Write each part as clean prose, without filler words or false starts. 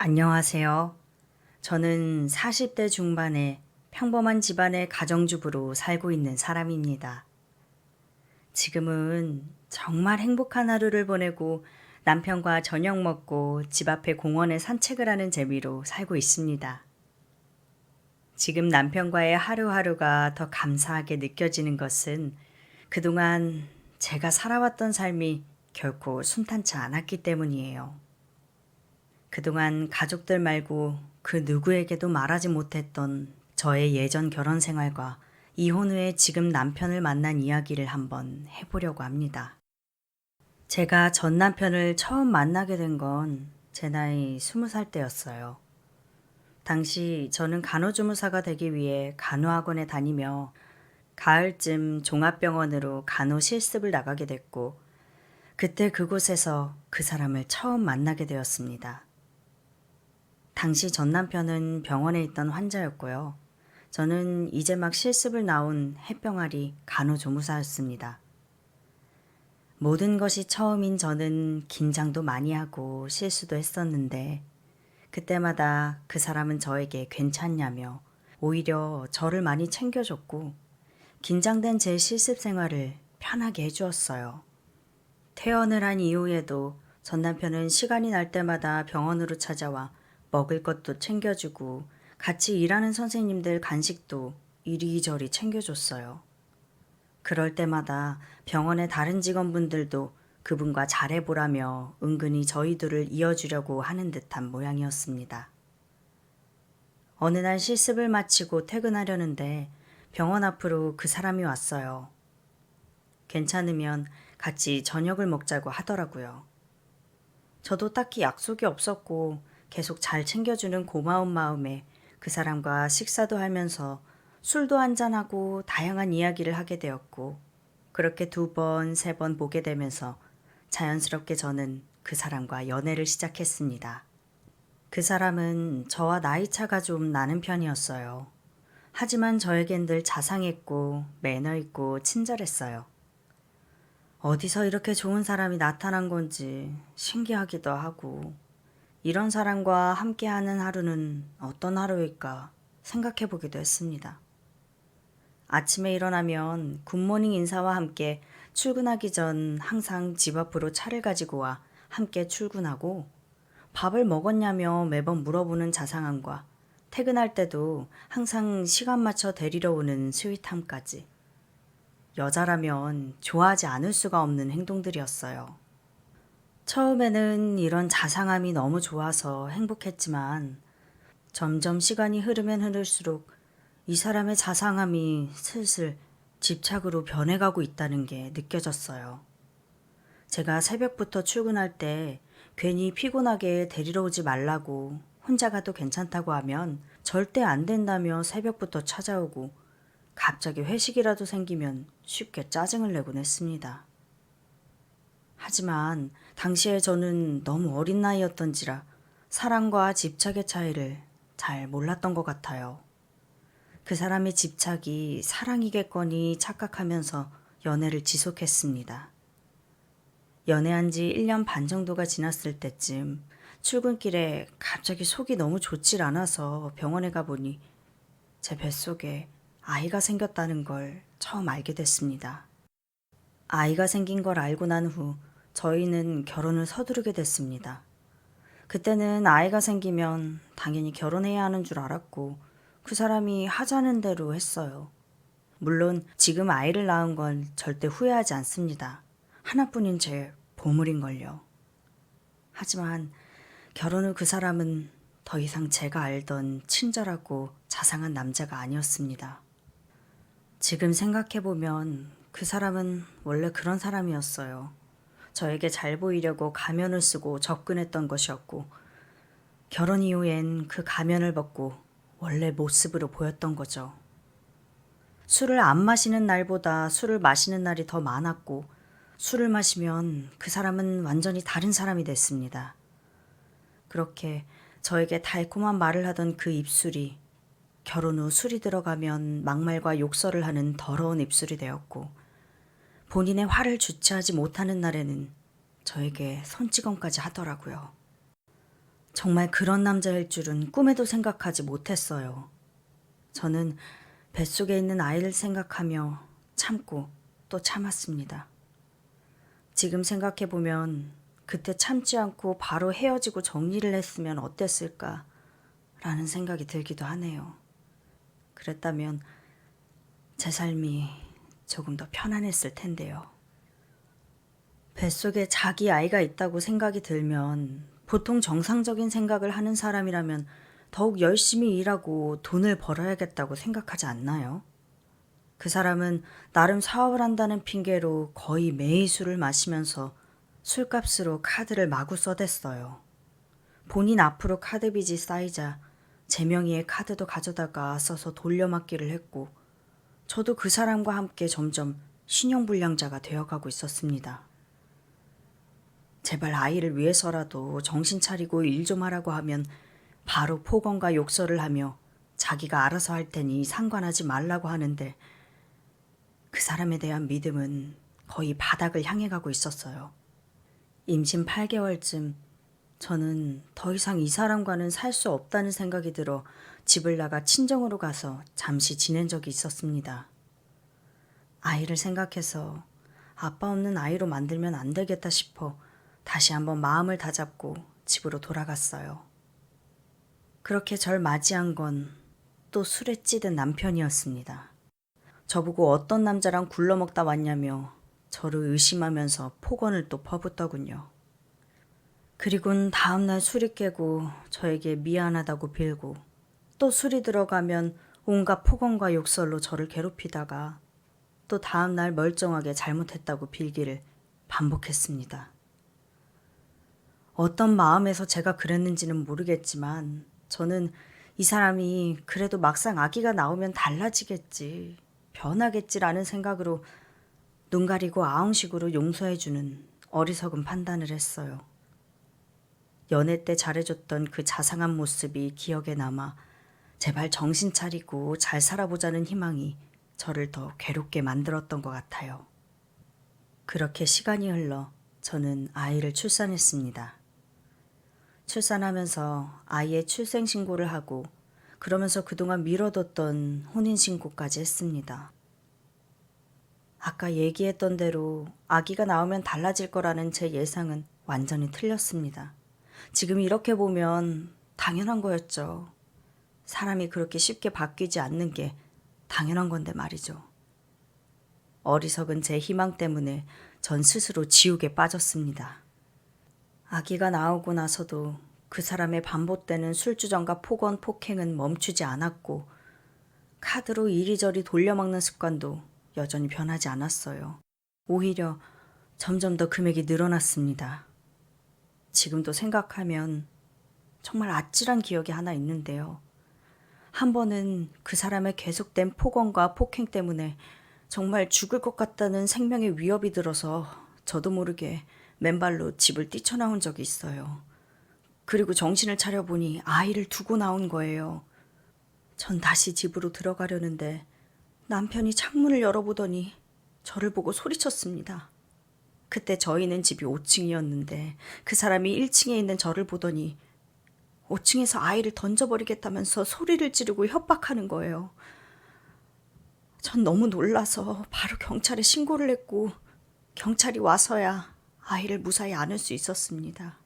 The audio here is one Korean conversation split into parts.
안녕하세요. 저는 40대 중반의 평범한 집안의 가정주부로 살고 있는 사람입니다. 지금은 정말 행복한 하루를 보내고 남편과 저녁 먹고 집 앞에 공원에 산책을 하는 재미로 살고 있습니다. 지금 남편과의 하루하루가 더 감사하게 느껴지는 것은 그동안 제가 살아왔던 삶이 결코 순탄치 않았기 때문이에요. 그동안 가족들 말고 그 누구에게도 말하지 못했던 저의 예전 결혼 생활과 이혼 후에 지금 남편을 만난 이야기를 한번 해보려고 합니다. 제가 전 남편을 처음 만나게 된 건 제 나이 20살 때였어요. 당시 저는 간호조무사가 되기 위해 간호학원에 다니며 가을쯤 종합병원으로 간호 실습을 나가게 됐고, 그때 그곳에서 그 사람을 처음 만나게 되었습니다. 당시 전 남편은 병원에 있던 환자였고요. 저는 이제 막 실습을 나온 햇병아리 간호조무사였습니다. 모든 것이 처음인 저는 긴장도 많이 하고 실수도 했었는데, 그때마다 그 사람은 저에게 괜찮냐며 오히려 저를 많이 챙겨줬고 긴장된 제 실습 생활을 편하게 해주었어요. 퇴원을 한 이후에도 전 남편은 시간이 날 때마다 병원으로 찾아와 먹을 것도 챙겨주고 같이 일하는 선생님들 간식도 이리저리 챙겨줬어요. 그럴 때마다 병원의 다른 직원분들도 그분과 잘해보라며 은근히 저희들을 이어주려고 하는 듯한 모양이었습니다. 어느 날 실습을 마치고 퇴근하려는데 병원 앞으로 그 사람이 왔어요. 괜찮으면 같이 저녁을 먹자고 하더라고요. 저도 딱히 약속이 없었고 계속 잘 챙겨주는 고마운 마음에 그 사람과 식사도 하면서 술도 한잔하고 다양한 이야기를 하게 되었고, 그렇게 2번, 3번 보게 되면서 자연스럽게 저는 그 사람과 연애를 시작했습니다. 그 사람은 저와 나이차가 좀 나는 편이었어요. 하지만 저에겐 늘 자상했고 매너 있고 친절했어요. 어디서 이렇게 좋은 사람이 나타난 건지 신기하기도 하고, 이런 사람과 함께하는 하루는 어떤 하루일까 생각해 보기도 했습니다. 아침에 일어나면 굿모닝 인사와 함께 출근하기 전 항상 집 앞으로 차를 가지고 와 함께 출근하고, 밥을 먹었냐며 매번 물어보는 자상함과 퇴근할 때도 항상 시간 맞춰 데리러 오는 스윗함까지. 여자라면 좋아하지 않을 수가 없는 행동들이었어요. 처음에는 이런 자상함이 너무 좋아서 행복했지만 점점 시간이 흐르면 흐를수록 이 사람의 자상함이 슬슬 집착으로 변해가고 있다는 게 느껴졌어요. 제가 새벽부터 출근할 때 괜히 피곤하게 데리러 오지 말라고 혼자 가도 괜찮다고 하면 절대 안 된다며 새벽부터 찾아오고, 갑자기 회식이라도 생기면 쉽게 짜증을 내곤 했습니다. 하지만 당시에 저는 너무 어린 나이였던지라 사랑과 집착의 차이를 잘 몰랐던 것 같아요. 그 사람의 집착이 사랑이겠거니 착각하면서 연애를 지속했습니다. 연애한 지 1년 반 정도가 지났을 때쯤 출근길에 갑자기 속이 너무 좋질 않아서 병원에 가보니 제 뱃속에 아이가 생겼다는 걸 처음 알게 됐습니다. 아이가 생긴 걸 알고 난 후 저희는 결혼을 서두르게 됐습니다. 그때는 아이가 생기면 당연히 결혼해야 하는 줄 알았고 그 사람이 하자는 대로 했어요. 물론 지금 아이를 낳은 건 절대 후회하지 않습니다. 하나뿐인 제 보물인걸요. 하지만 결혼 후 그 사람은 더 이상 제가 알던 친절하고 자상한 남자가 아니었습니다. 지금 생각해보면 그 사람은 원래 그런 사람이었어요. 저에게 잘 보이려고 가면을 쓰고 접근했던 것이었고, 결혼 이후엔 그 가면을 벗고 원래 모습으로 보였던 거죠. 술을 안 마시는 날보다 술을 마시는 날이 더 많았고, 술을 마시면 그 사람은 완전히 다른 사람이 됐습니다. 그렇게 저에게 달콤한 말을 하던 그 입술이 결혼 후 술이 들어가면 막말과 욕설을 하는 더러운 입술이 되었고, 본인의 화를 주체하지 못하는 날에는 저에게 손찌검까지 하더라고요. 정말 그런 남자일 줄은 꿈에도 생각하지 못했어요. 저는 뱃속에 있는 아이를 생각하며 참고 또 참았습니다. 지금 생각해보면 그때 참지 않고 바로 헤어지고 정리를 했으면 어땠을까 라는 생각이 들기도 하네요. 그랬다면 제 삶이 조금 더 편안했을 텐데요. 뱃속에 자기 아이가 있다고 생각이 들면 보통 정상적인 생각을 하는 사람이라면 더욱 열심히 일하고 돈을 벌어야겠다고 생각하지 않나요? 그 사람은 나름 사업을 한다는 핑계로 거의 매일 술을 마시면서 술값으로 카드를 마구 써댔어요. 본인 앞으로 카드 빚이 쌓이자 제 명의의 카드도 가져다가 써서 돌려막기를 했고 저도 그 사람과 함께 점점 신용불량자가 되어가고 있었습니다. 제발 아이를 위해서라도 정신 차리고 일 좀 하라고 하면 바로 폭언과 욕설을 하며 자기가 알아서 할 테니 상관하지 말라고 하는데 그 사람에 대한 믿음은 거의 바닥을 향해 가고 있었어요. 임신 8개월쯤 저는 더 이상 이 사람과는 살 수 없다는 생각이 들어 집을 나가 친정으로 가서 잠시 지낸 적이 있었습니다. 아이를 생각해서 아빠 없는 아이로 만들면 안 되겠다 싶어 다시 한번 마음을 다잡고 집으로 돌아갔어요. 그렇게 절 맞이한 건 또 술에 찌든 남편이었습니다. 저보고 어떤 남자랑 굴러먹다 왔냐며 저를 의심하면서 폭언을 또 퍼붓더군요. 그리곤 다음날 술이 깨고 저에게 미안하다고 빌고 또 술이 들어가면 온갖 폭언과 욕설로 저를 괴롭히다가 또 다음날 멀쩡하게 잘못했다고 빌기를 반복했습니다. 어떤 마음에서 제가 그랬는지는 모르겠지만 저는 이 사람이 그래도 막상 아기가 나오면 달라지겠지, 변하겠지라는 생각으로 눈 가리고 아웅식으로 용서해주는 어리석은 판단을 했어요. 연애 때 잘해줬던 그 자상한 모습이 기억에 남아 제발 정신 차리고 잘 살아보자는 희망이 저를 더 괴롭게 만들었던 것 같아요. 그렇게 시간이 흘러 저는 아이를 출산했습니다. 출산하면서 아이의 출생신고를 하고 그러면서 그동안 미뤄뒀던 혼인신고까지 했습니다. 아까 얘기했던 대로 아기가 나오면 달라질 거라는 제 예상은 완전히 틀렸습니다. 지금 이렇게 보면 당연한 거였죠. 사람이 그렇게 쉽게 바뀌지 않는 게 당연한 건데 말이죠. 어리석은 제 희망 때문에 전 스스로 지옥에 빠졌습니다. 아기가 나오고 나서도 그 사람의 반복되는 술주정과 폭언, 폭행은 멈추지 않았고 카드로 이리저리 돌려막는 습관도 여전히 변하지 않았어요. 오히려 점점 더 금액이 늘어났습니다. 지금도 생각하면 정말 아찔한 기억이 하나 있는데요. 한 번은 그 사람의 계속된 폭언과 폭행 때문에 정말 죽을 것 같다는 생명의 위협이 들어서 저도 모르게 맨발로 집을 뛰쳐나온 적이 있어요. 그리고 정신을 차려보니 아이를 두고 나온 거예요. 전 다시 집으로 들어가려는데 남편이 창문을 열어보더니 저를 보고 소리쳤습니다. 그때 저희는 집이 5층이었는데 그 사람이 1층에 있는 저를 보더니 5층에서 아이를 던져버리겠다면서 소리를 지르고 협박하는 거예요. 전 너무 놀라서 바로 경찰에 신고를 했고 경찰이 와서야 아이를 무사히 안을 수 있었습니다.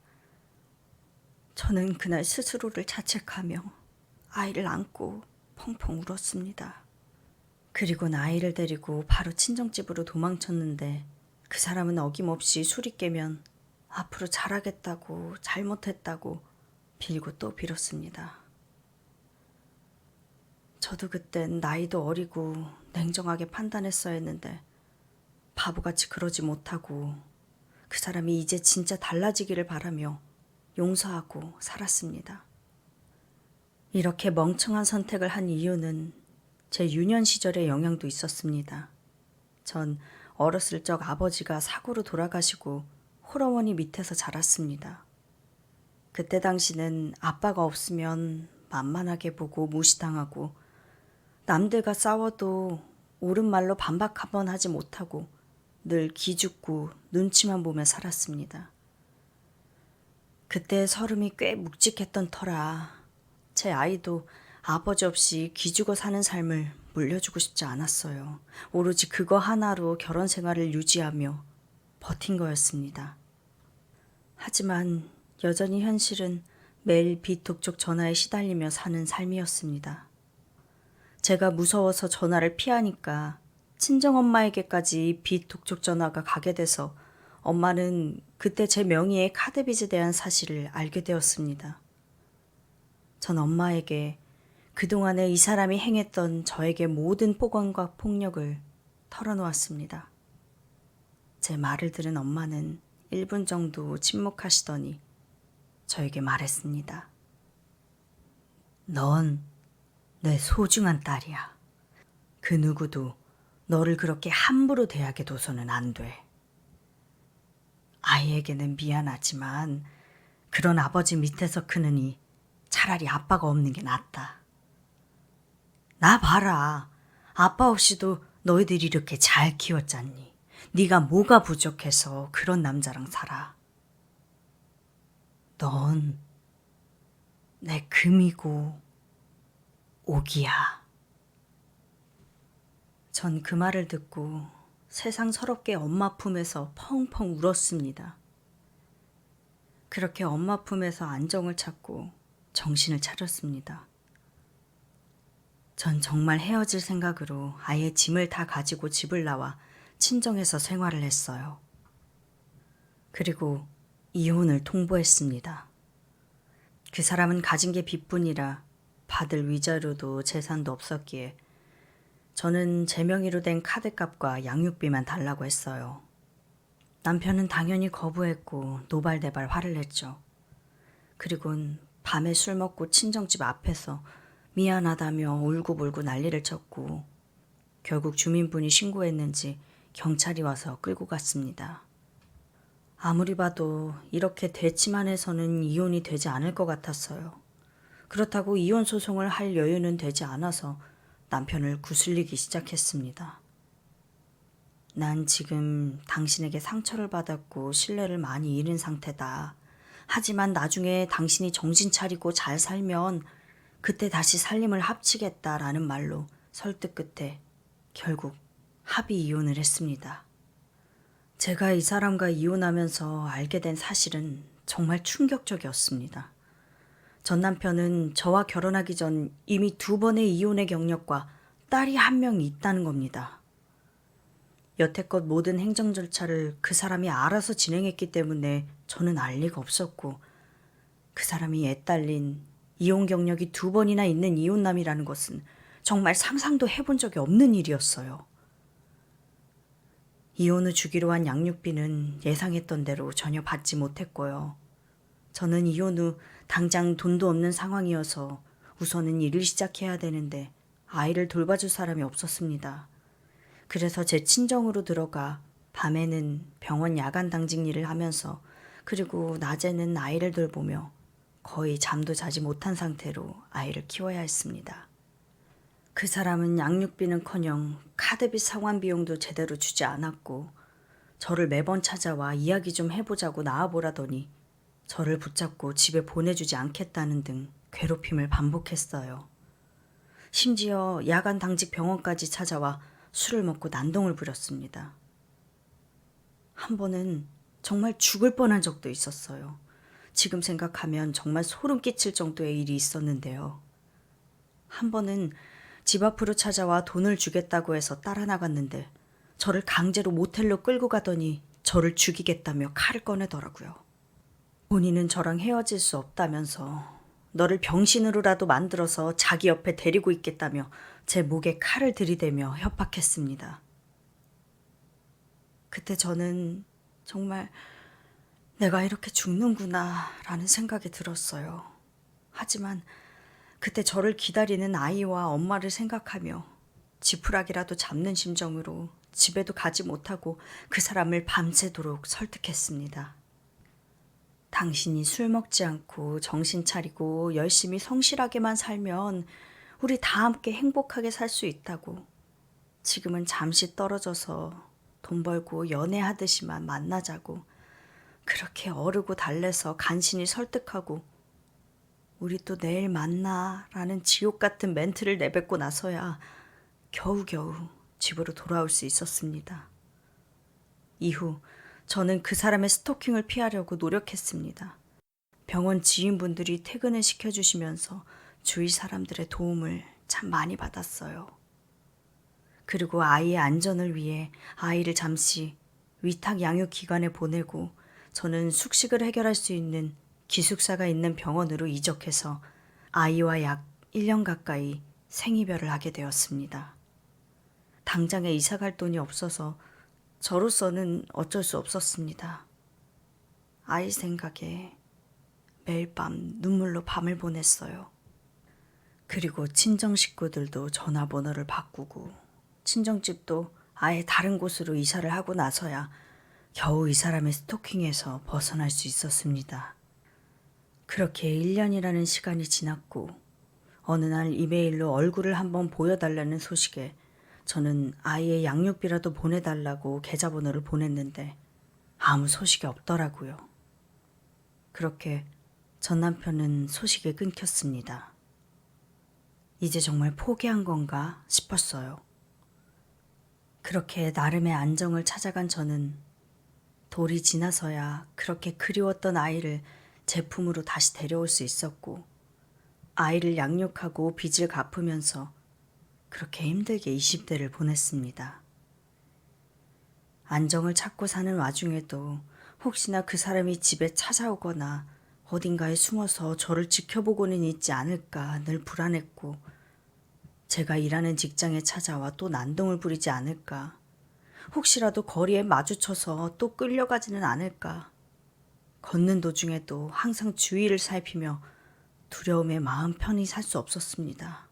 저는 그날 스스로를 자책하며 아이를 안고 펑펑 울었습니다. 그리고 아이를 데리고 바로 친정집으로 도망쳤는데 그 사람은 어김없이 술이 깨면 앞으로 잘하겠다고 잘못했다고 빌고 또 빌었습니다. 저도 그땐 나이도 어리고 냉정하게 판단했어야 했는데 바보같이 그러지 못하고 그 사람이 이제 진짜 달라지기를 바라며 용서하고 살았습니다. 이렇게 멍청한 선택을 한 이유는 제 유년 시절의 영향도 있었습니다. 전 어렸을 적 아버지가 사고로 돌아가시고 홀어머니 밑에서 자랐습니다. 그때 당시는 아빠가 없으면 만만하게 보고 무시당하고 남들과 싸워도 옳은 말로 반박 한 번 하지 못하고 늘 기죽고 눈치만 보며 살았습니다. 그때 서름이 꽤 묵직했던 터라 제 아이도 아버지 없이 기죽어 사는 삶을 물려주고 싶지 않았어요. 오로지 그거 하나로 결혼 생활을 유지하며 버틴 거였습니다. 하지만 여전히 현실은 매일 비톡톡 전화에 시달리며 사는 삶이었습니다. 제가 무서워서 전화를 피하니까 친정엄마에게까지 비톡톡 전화가 가게 돼서 엄마는 그때 제 명의의 카드빚에 대한 사실을 알게 되었습니다. 전 엄마에게 그동안에 이 사람이 행했던 저에게 모든 폭언과 폭력을 털어놓았습니다. 제 말을 들은 엄마는 1분 정도 침묵하시더니 저에게 말했습니다. 넌 내 소중한 딸이야. 그 누구도 너를 그렇게 함부로 대하게 둬서는 안 돼. 아이에게는 미안하지만 그런 아버지 밑에서 크느니 차라리 아빠가 없는 게 낫다. 나 봐라. 아빠 없이도 너희들이 이렇게 잘 키웠잖니. 네가 뭐가 부족해서 그런 남자랑 살아. 넌 내 금이고 옥이야. 전 그 말을 듣고 세상 서럽게 엄마 품에서 펑펑 울었습니다. 그렇게 엄마 품에서 안정을 찾고 정신을 차렸습니다. 전 정말 헤어질 생각으로 아예 짐을 다 가지고 집을 나와 친정에서 생활을 했어요. 그리고 이혼을 통보했습니다. 그 사람은 가진 게 빚뿐이라 받을 위자료도 재산도 없었기에 저는 제 명의로 된 카드값과 양육비만 달라고 했어요. 남편은 당연히 거부했고 노발대발 화를 냈죠. 그리곤 밤에 술 먹고 친정집 앞에서 미안하다며 울고불고 난리를 쳤고 결국 주민분이 신고했는지 경찰이 와서 끌고 갔습니다. 아무리 봐도 이렇게 대치만 해서는 이혼이 되지 않을 것 같았어요. 그렇다고 이혼 소송을 할 여유는 되지 않아서 남편을 구슬리기 시작했습니다. 난 지금 당신에게 상처를 받았고 신뢰를 많이 잃은 상태다. 하지만 나중에 당신이 정신 차리고 잘 살면 그때 다시 살림을 합치겠다라는 말로 설득 끝에 결국 합의 이혼을 했습니다. 제가 이 사람과 이혼하면서 알게 된 사실은 정말 충격적이었습니다. 전 남편은 저와 결혼하기 전 이미 2번의 이혼의 경력과 딸이 1명이 있다는 겁니다. 여태껏 모든 행정 절차를 그 사람이 알아서 진행했기 때문에 저는 알 리가 없었고 그 사람이 애딸린 이혼 경력이 2번이나 있는 이혼남이라는 것은 정말 상상도 해본 적이 없는 일이었어요. 이혼 후 주기로 한 양육비는 예상했던 대로 전혀 받지 못했고요. 저는 이혼 후 당장 돈도 없는 상황이어서 우선은 일을 시작해야 되는데 아이를 돌봐줄 사람이 없었습니다. 그래서 제 친정으로 들어가 밤에는 병원 야간 당직 일을 하면서 그리고 낮에는 아이를 돌보며 거의 잠도 자지 못한 상태로 아이를 키워야 했습니다. 그 사람은 양육비는커녕 카드빚 상환 비용도 제대로 주지 않았고 저를 매번 찾아와 이야기 좀 해보자고 나와보라더니 저를 붙잡고 집에 보내주지 않겠다는 등 괴롭힘을 반복했어요. 심지어 야간 당직 병원까지 찾아와 술을 먹고 난동을 부렸습니다. 한 번은 정말 죽을 뻔한 적도 있었어요. 지금 생각하면 정말 소름 끼칠 정도의 일이 있었는데요. 한 번은 집 앞으로 찾아와 돈을 주겠다고 해서 따라 나갔는데 저를 강제로 모텔로 끌고 가더니 저를 죽이겠다며 칼을 꺼내더라고요. 본인은 저랑 헤어질 수 없다면서 너를 병신으로라도 만들어서 자기 옆에 데리고 있겠다며 제 목에 칼을 들이대며 협박했습니다. 그때 저는 정말 내가 이렇게 죽는구나 라는 생각이 들었어요. 하지만 그때 저를 기다리는 아이와 엄마를 생각하며 지푸라기라도 잡는 심정으로 집에도 가지 못하고 그 사람을 밤새도록 설득했습니다. 당신이 술 먹지 않고 정신 차리고 열심히 성실하게만 살면 우리 다 함께 행복하게 살 수 있다고. 지금은 잠시 떨어져서 돈 벌고 연애하듯이만 만나자고. 그렇게 어르고 달래서 간신히 설득하고 우리 또 내일 만나 라는 지옥 같은 멘트를 내뱉고 나서야 겨우겨우 집으로 돌아올 수 있었습니다. 이후 저는 그 사람의 스토킹을 피하려고 노력했습니다. 병원 지인분들이 퇴근을 시켜주시면서 주위 사람들의 도움을 참 많이 받았어요. 그리고 아이의 안전을 위해 아이를 잠시 위탁 양육 기관에 보내고 저는 숙식을 해결할 수 있는 기숙사가 있는 병원으로 이적해서 아이와 약 1년 가까이 생이별을 하게 되었습니다. 당장에 이사 갈 돈이 없어서 저로서는 어쩔 수 없었습니다. 아이 생각에 매일 밤 눈물로 밤을 보냈어요. 그리고 친정 식구들도 전화번호를 바꾸고 친정집도 아예 다른 곳으로 이사를 하고 나서야 겨우 이 사람의 스토킹에서 벗어날 수 있었습니다. 그렇게 1년이라는 시간이 지났고 어느 날 이메일로 얼굴을 한번 보여달라는 소식에 저는 아이의 양육비라도 보내달라고 계좌번호를 보냈는데 아무 소식이 없더라고요. 그렇게 전 남편은 소식이 끊겼습니다. 이제 정말 포기한 건가 싶었어요. 그렇게 나름의 안정을 찾아간 저는 돌이 지나서야 그렇게 그리웠던 아이를 제 품으로 다시 데려올 수 있었고 아이를 양육하고 빚을 갚으면서 그렇게 힘들게 20대를 보냈습니다. 안정을 찾고 사는 와중에도 혹시나 그 사람이 집에 찾아오거나 어딘가에 숨어서 저를 지켜보고는 있지 않을까 늘 불안했고 제가 일하는 직장에 찾아와 또 난동을 부리지 않을까 혹시라도 거리에 마주쳐서 또 끌려가지는 않을까 걷는 도중에도 항상 주위를 살피며 두려움에 마음 편히 살 수 없었습니다.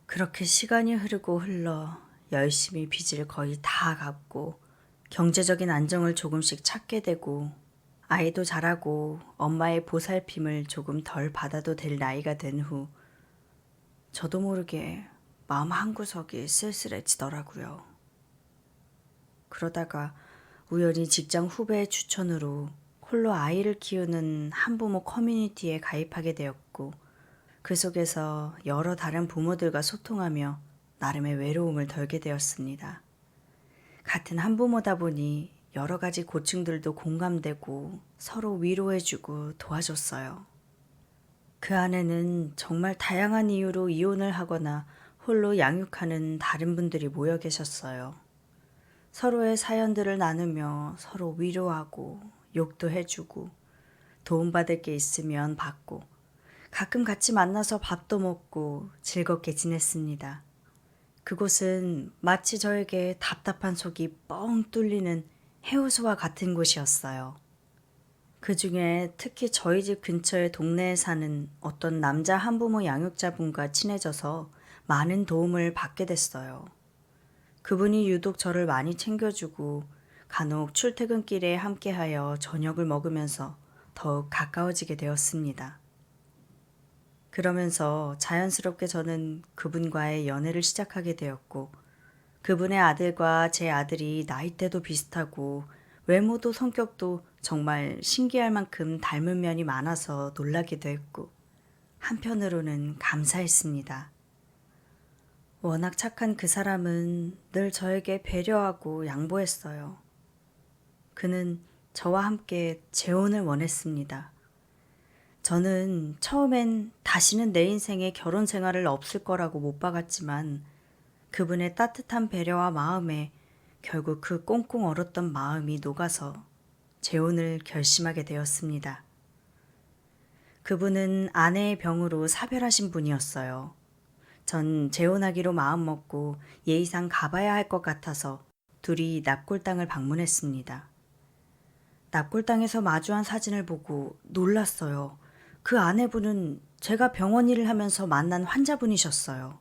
그렇게 시간이 흐르고 흘러 열심히 빚을 거의 다 갚고 경제적인 안정을 조금씩 찾게 되고 아이도 자라고 엄마의 보살핌을 조금 덜 받아도 될 나이가 된 후 저도 모르게 마음 한구석이 쓸쓸해지더라고요. 그러다가 우연히 직장 후배의 추천으로 홀로 아이를 키우는 한부모 커뮤니티에 가입하게 되었고 그 속에서 여러 다른 부모들과 소통하며 나름의 외로움을 덜게 되었습니다. 같은 한부모다 보니 여러 가지 고충들도 공감되고 서로 위로해주고 도와줬어요. 그 안에는 정말 다양한 이유로 이혼을 하거나 홀로 양육하는 다른 분들이 모여 계셨어요. 서로의 사연들을 나누며 서로 위로하고 욕도 해주고 도움받을 게 있으면 받고 가끔 같이 만나서 밥도 먹고 즐겁게 지냈습니다. 그곳은 마치 저에게 답답한 속이 뻥 뚫리는 해우소와 같은 곳이었어요. 그 중에 특히 저희 집 근처의 동네에 사는 어떤 남자 한부모 양육자분과 친해져서 많은 도움을 받게 됐어요. 그분이 유독 저를 많이 챙겨주고 간혹 출퇴근길에 함께하여 저녁을 먹으면서 더욱 가까워지게 되었습니다. 그러면서 자연스럽게 저는 그분과의 연애를 시작하게 되었고 그분의 아들과 제 아들이 나이대도 비슷하고 외모도 성격도 정말 신기할 만큼 닮은 면이 많아서 놀라기도 했고 한편으로는 감사했습니다. 워낙 착한 그 사람은 늘 저에게 배려하고 양보했어요. 그는 저와 함께 재혼을 원했습니다. 저는 처음엔 다시는 내 인생에 결혼 생활을 없을 거라고 못 박았지만 그분의 따뜻한 배려와 마음에 결국 그 꽁꽁 얼었던 마음이 녹아서 재혼을 결심하게 되었습니다. 그분은 아내의 병으로 사별하신 분이었어요. 전 재혼하기로 마음먹고 예의상 가봐야 할 것 같아서 둘이 납골당을 방문했습니다. 납골당에서 마주한 사진을 보고 놀랐어요. 그 아내분은 제가 병원 일을 하면서 만난 환자분이셨어요.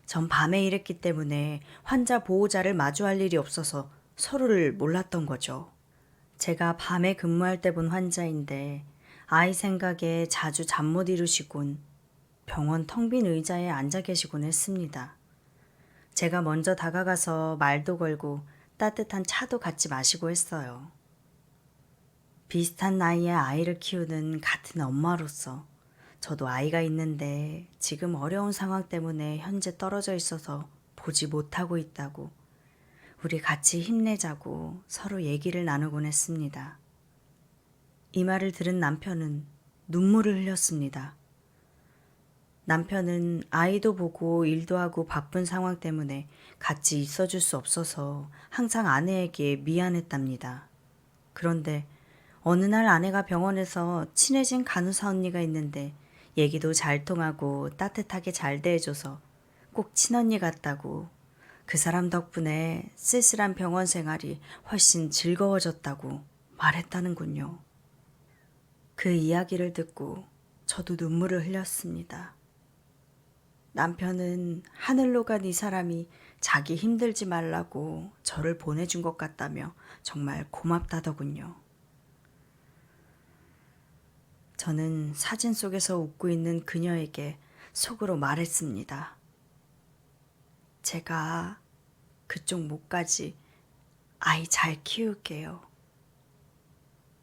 전 밤에 일했기 때문에 환자 보호자를 마주할 일이 없어서 서로를 몰랐던 거죠. 제가 밤에 근무할 때 본 환자인데 아이 생각에 자주 잠 못 이루시곤 병원 텅 빈 의자에 앉아 계시곤 했습니다. 제가 먼저 다가가서 말도 걸고 따뜻한 차도 같이 마시고 했어요. 비슷한 나이에 아이를 키우는 같은 엄마로서 저도 아이가 있는데 지금 어려운 상황 때문에 현재 떨어져 있어서 보지 못하고 있다고 우리 같이 힘내자고 서로 얘기를 나누곤 했습니다. 이 말을 들은 남편은 눈물을 흘렸습니다. 남편은 아이도 보고 일도 하고 바쁜 상황 때문에 같이 있어줄 수 없어서 항상 아내에게 미안했답니다. 그런데 어느 날 아내가 병원에서 친해진 간호사 언니가 있는데 얘기도 잘 통하고 따뜻하게 잘 대해줘서 꼭 친언니 같다고 그 사람 덕분에 쓸쓸한 병원 생활이 훨씬 즐거워졌다고 말했다는군요. 그 이야기를 듣고 저도 눈물을 흘렸습니다. 남편은 하늘로 간 이 사람이 자기 힘들지 말라고 저를 보내준 것 같다며 정말 고맙다더군요. 저는 사진 속에서 웃고 있는 그녀에게 속으로 말했습니다. 제가 그쪽 목까지 아이 잘 키울게요.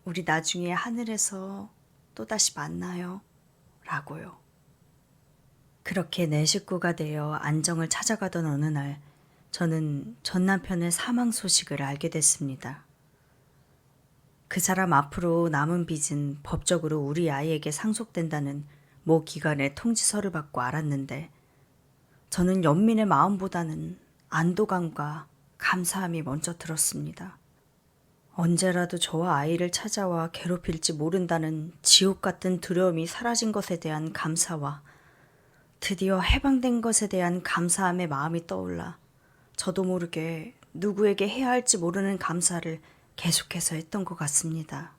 우리 나중에 하늘에서 또다시 만나요. 라고요. 그렇게 내 식구가 되어 안정을 찾아가던 어느 날 저는 전 남편의 사망 소식을 알게 됐습니다. 그 사람 앞으로 남은 빚은 법적으로 우리 아이에게 상속된다는 모 기관의 통지서를 받고 알았는데 저는 연민의 마음보다는 안도감과 감사함이 먼저 들었습니다. 언제라도 저와 아이를 찾아와 괴롭힐지 모른다는 지옥 같은 두려움이 사라진 것에 대한 감사와 드디어 해방된 것에 대한 감사함의 마음이 떠올라 저도 모르게 누구에게 해야 할지 모르는 감사를 계속해서 했던 것 같습니다.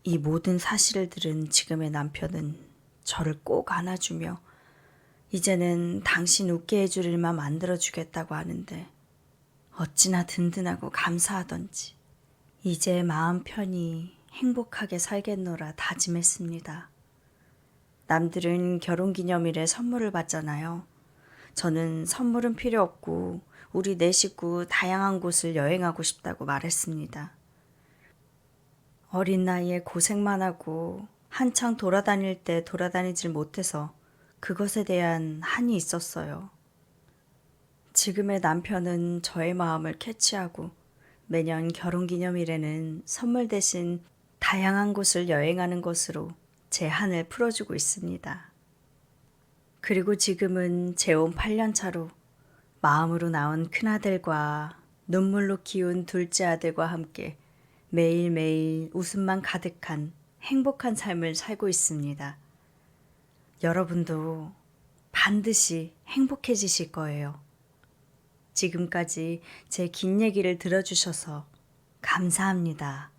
이 모든 사실을 들은 지금의 남편은 저를 꼭 안아주며 이제는 당신 웃게 해줄 일만 만들어주겠다고 하는데 어찌나 든든하고 감사하던지 이제 마음 편히 행복하게 살겠노라 다짐했습니다. 남들은 결혼기념일에 선물을 받잖아요. 저는 선물은 필요 없고 우리 네 식구 다양한 곳을 여행하고 싶다고 말했습니다. 어린 나이에 고생만 하고 한창 돌아다닐 때 돌아다니질 못해서 그것에 대한 한이 있었어요. 지금의 남편은 저의 마음을 캐치하고 매년 결혼기념일에는 선물 대신 다양한 곳을 여행하는 것으로 제 한을 풀어주고 있습니다. 그리고 지금은 재혼 8년 차로 마음으로 낳은 큰아들과 눈물로 키운 둘째 아들과 함께 매일매일 웃음만 가득한 행복한 삶을 살고 있습니다. 여러분도 반드시 행복해지실 거예요. 지금까지 제 긴 얘기를 들어주셔서 감사합니다.